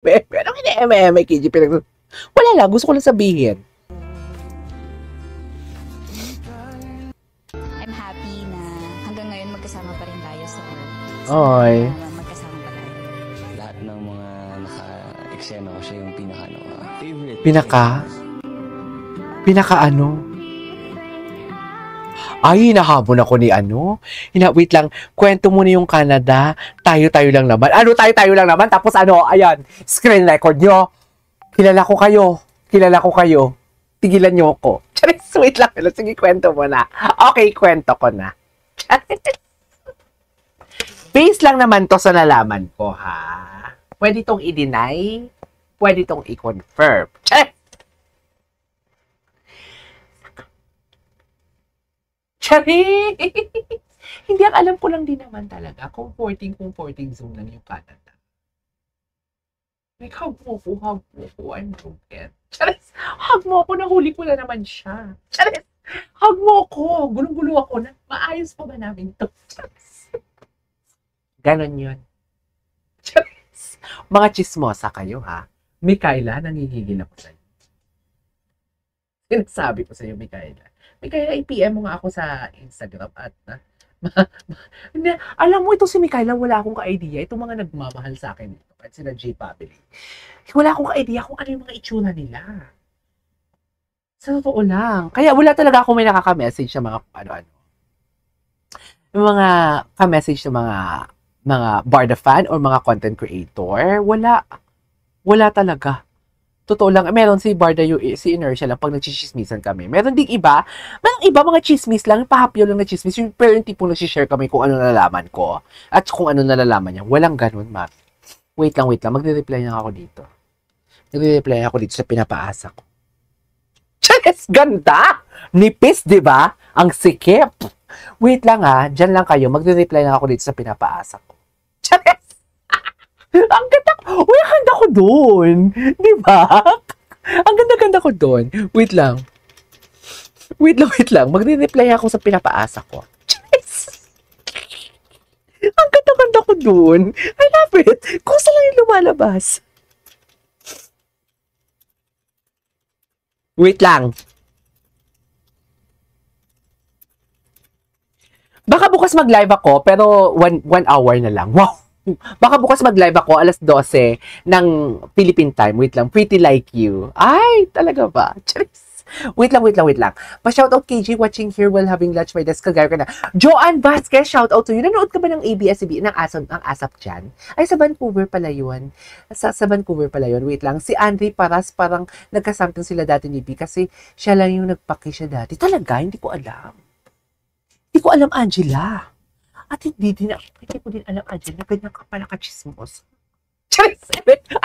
Pero hindi, KG, wala lang, gusto ko lang sabihin. I'm happy na hanggang ngayon magkasama pa rin tayo sa work. Oy. Magkasama pa tayo. Lahat ng mga naka-eksena ko siya yung favorite. Pinaka ano? Ay, hinahabon ako ni ano. Wait lang, kwento mo na yung Canada. Tayo-tayo lang naman. Ano, tayo-tayo lang naman? Tapos ano, ayan, screen record nyo. Kilala ko kayo. Tigilan nyo ako. Charis, wait lang. Sige, kwento mo na. Okay, kwento ko na. Base lang naman to sa nalaman ko, ha? Pwede tong i-deny. Pwede tong i-confirm. Charis! Charis! Hindi, ang alam ko lang din naman talaga. Comforting zone lang yung Canada. Like, hug mo ko, I'm broken. Charis! Hug mo ako, nahuli ko na naman siya. Charis! Hug mo ko, gulong-gulo ako na, maayos pa ba namin to? Charis! Ganon yun. Charis! Mga chismosa kayo, ha? Mikaela, nangihigil ako sa'yo. Sinasabi ko sa'yo, Mikaela. Mikaela, i-PM mo nga ako sa Instagram at hindi, alam mo, ito si Mikaela, wala akong ka-idea. Itong mga nagmamahal sa akin dito, at sila J Family. Wala akong ka-idea kung ano yung mga itsura nila. Sa totoo lang. Kaya wala talaga akong may nakaka-message sa mga ano-ano. Yung mga ka-message sa mga Barda fan or mga content creator, wala talaga. Totoo lang, meron si Barda si Inertia lang pag nagchichismisan kami. Meron ding iba, mga chismis lang, pahapyo lang na chismis, pero yung tipong nagsishare kami kung ano nalalaman ko at kung ano nalalaman niya. Walang ganun, Mami. Wait lang, magre-reply na ako dito. Nagre-reply ako dito sa pinapaasa ko. Charis, ganda! Nipis, di ba? Ang sikip. Wait lang dyan lang kayo, magre-reply na ako dito sa pinapaasa ko. Charis! Ang ganda ko. Uy, ang ganda ko doon. Di ba? Ang ganda-ganda ko doon. Wait lang. Magre-reply ako sa pinapaasa ko. Yes! Ang ganda-ganda ko doon. I love it. Kusa lang yung lumalabas. Wait lang. Baka bukas mag-live ako, pero 1 hour na lang. Wow! Baka bukas mag-live ako alas 12 ng Philippine time. Wait lang. Pretty like you. Ay, talaga ba? Charis. Wait lang. Pa-shoutout KJ watching here while having lunch. My desk, kagaya ka na. Joanne Vasquez, shoutout to you. Nanood ka ba ng ABS-CBN ng ASAP dyan? Ay, sa Vancouver pala yun. Sa Vancouver pala yun. Wait lang. Si Andre Paras, parang nagkasamtang sila dati ni B kasi siya lang yung nagpaki siya dati. Talaga, hindi ko alam. Hindi ko alam, Angela. At hindi ko din alam, Angela, ganyan ka pala ka-chismos.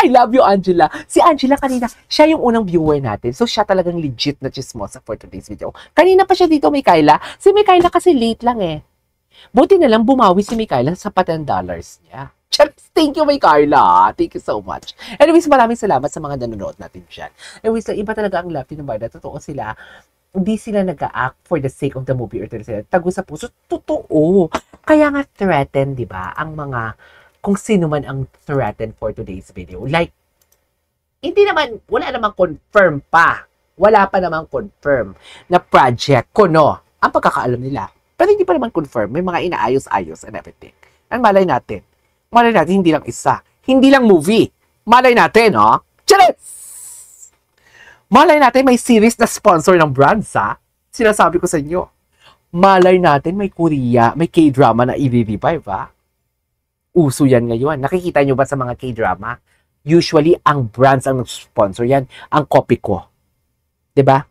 I love you, Angela. Si Angela kanina, siya yung unang viewer natin. So, siya talagang legit na chismosa for today's video. Kanina pa siya dito, Mikaela. Si Mikaela kasi late lang eh. Buti na lang bumawi si Mikaela sa $10 niya. Thank you, Mikaela. Thank you so much. Anyways, maraming salamat sa mga nanonood natin dyan. Anyways, iba talaga ang love ng Barda. Totoo sila. Hindi sila nag-act for the sake of the movie or sila tago sa puso. Totoo. Kaya nga threaten, di ba? Ang mga, kung sino man ang threaten for today's video. Like, hindi naman, wala namang confirm pa. Wala pa namang confirm na project ko, no? Ang pagkakaalam nila. Pero hindi pa naman confirm. May mga inaayos-ayos and everything. Ang malay natin. Hindi lang isa. Hindi lang movie. Malay natin, no? Charis! Malay natin may series na sponsor ng brands, ha? Sinasabi ko sa inyo. Malay natin may Korea, may K-drama na i-revive, ha? Uso yan ngayon. Nakikita nyo ba sa mga K-drama? Usually, ang brands ang nag-sponsor yan. Ang copy ko. Diba?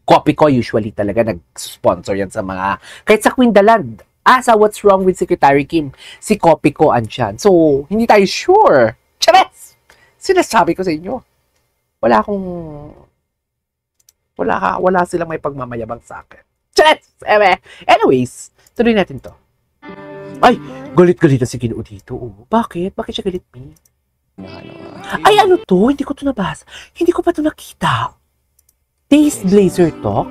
Copy ko usually talaga nag-sponsor yan sa mga... Kahit sa Queen Daland. Sa What's Wrong with Secretary Kim, si copy ko andyan. So, hindi tayo sure. Chares! Sinasabi ko sa inyo. Wala silang may pagmamayabang sa akin. Chares! Anyways, tuloy natin to. Ay, galit-galit na si Ginoo dito. Oh. Bakit? Bakit siya galit, me? Ay, ano to? Hindi ko to nabasa. Hindi ko pa to nakita. Taste Blazer Talk?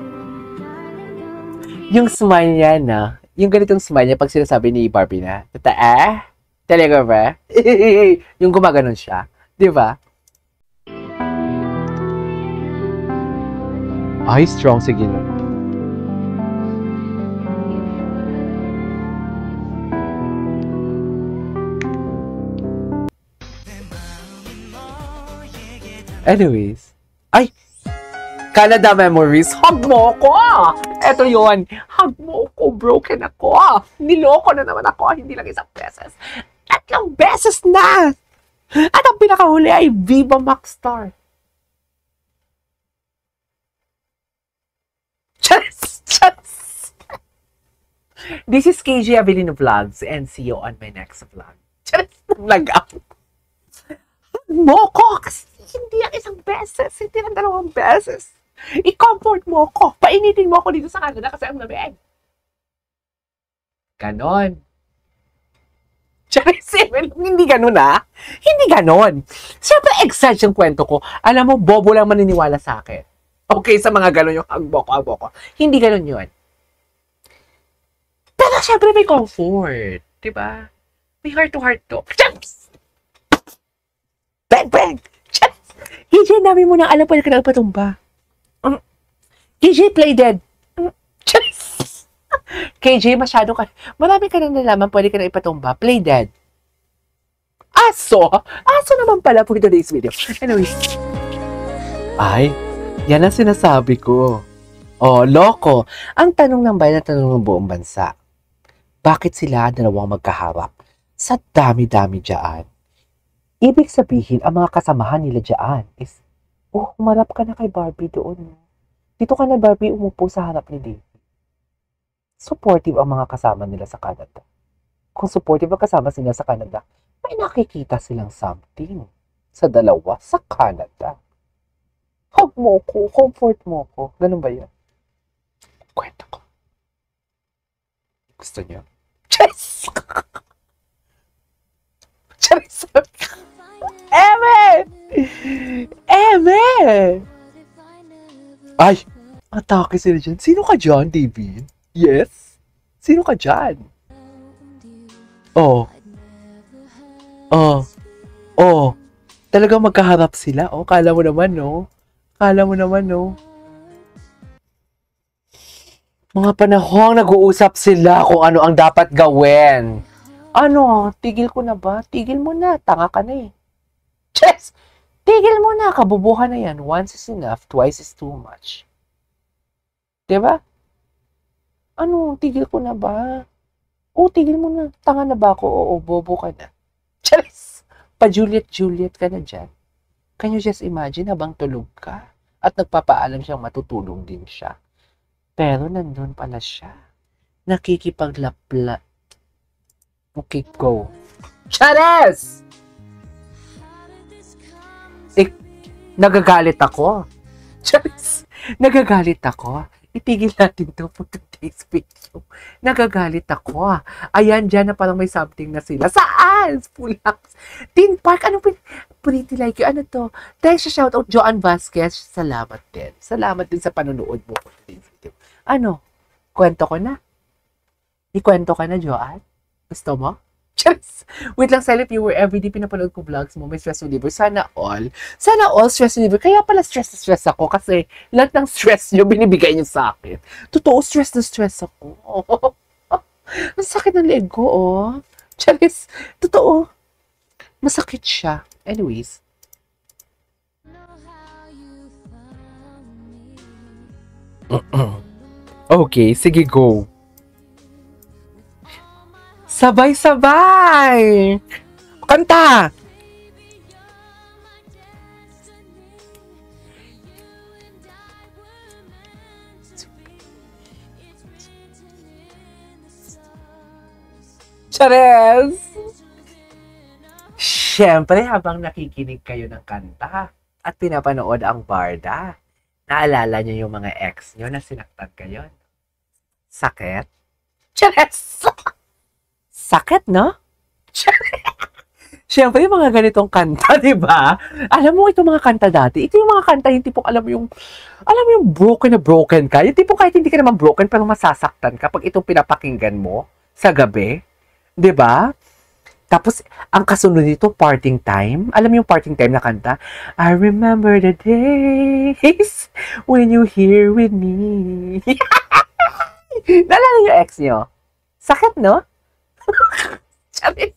Yung smile niya na, yung ganitong smile niya pag sinasabi ni Barbie na, talaga ba? Yung gumaganon siya. Di ba? Ay, strong. Sige na. Anyways. Ay! Canada Memories. Hug mo ako! Eto yun. Hug mo ako. Broken ako. Niloko na naman ako. Hindi lang isang beses. 3 beses na! At ang pinakahuli ay Viva Max Star. Charis! Charis! This is KJ Avelino Vlogs and see you on my next vlog. Charis! Nag-up. Mo ko kasi hindi lang isang beses, hindi lang 2 beses. I-comfort mo ko. Painitin mo ako dito sa Canada kasi ang lamig. Ganon. Charis, hindi ganon Hindi ganon. Siyempre, excited yung kwento ko. Alam mo, bobo lang maniniwala sa akin. Okay, sa mga ganon yung agbo ko. Hindi ganon yun. Pero siyempre may comfort. Diba? May heart-to-heart to. Charis! Bang, bang! KJ, dami mo nang alam, pwede ka na ipatumba. KJ, play dead. KJ, masyado ka. Marami ka nang nalaman, pwede ka na ipatumba. Play dead. Aso? Aso naman pala for today's video. Anyways. Ay, yan ang sinasabi ko. Oh, loko. Ang tanong ng bayan at tanong ng buong bansa. Bakit sila dalawang magkaharap? Sa dami-dami dyan. Ibig sabihin, ang mga kasamahan nila dyan is, humarap ka na kay Barbie doon. Dito ka na, Barbie, umupo sa harap ni David. Supportive ang mga kasama nila sa Canada. Kung supportive ang kasama nila sa Canada, may nakikita silang something sa dalawa sa Canada. Hug mo ko, comfort mo ko. Ganun ba yan? Kwento ko. Gusto niyo? Yes! Charis! Eme! Ay! Atake sila dyan. Sino ka dyan, David? Yes? Sino ka dyan? Oh. Talagang magkaharap sila. Kala mo naman, no? Mga panahong nag-uusap sila kung ano ang dapat gawin. Ano? Tigil ko na ba? Tigil mo na. Tanga ka na eh. Yes! Tigil mo na. Kabubuhan na yan. Once is enough. Twice is too much. Diba? Ano? Tigil ko na ba? Tigil mo na. Tanga na ba ako? Oo, bobo ka na. Charis! Pa-Juliet ka na dyan. Can you just imagine habang tulog ka? At nagpapaalam siyang matutulog din siya. Pero nandun pala siya. Nakikipaglapla. Okay, go. Charis! Nagagalit ako. Charis! Nagagalit ako. Itigil natin to for today's video. Nagagalit ako. Ayan, dyan na parang may something na sila. Saan? Pulax. Teen Park. Anong pretty like you? Ano to? Dahil siya shoutout Joanne Vasquez. Salamat din. Salamat din sa panonood mo for today's video. Ano? Kwento ko na? Ikwento ka na, Joanne? Gusto mo? Just, wait lang, silent viewer, everyday pinapanood ko vlogs mo, may stress reliever. Sana all stress reliever. Kaya pala stress ako kasi lahat ng stress nyo binibigay nyo sa akin. Totoo, stress ako. Ang sakit ng leg ko, Charis, totoo. Masakit siya. Anyways. Okay, sige, go. Sabay-sabay! Kanta! Chares! Siyempre, habang nakikinig kayo ng kanta at pinapanood ang barda, naalala niyo yung mga ex niyo na sinaktan kayo? Sakit? Chares! Sakit, no? Siyempre, yung mga ganitong kanta, di ba? Alam mo, itong mga kanta dati, ito yung mga kanta, yung tipong, alam mo yung broken ka. Yung tipong kahit hindi ka naman broken, pero masasaktan ka pag itong pinapakinggan mo sa gabi. Di ba? Tapos, ang kasunod nito, parting time. Alam mo yung parting time na kanta? I remember the days when you here with me. Naalala yung ex nyo? Sakit, no? Charis.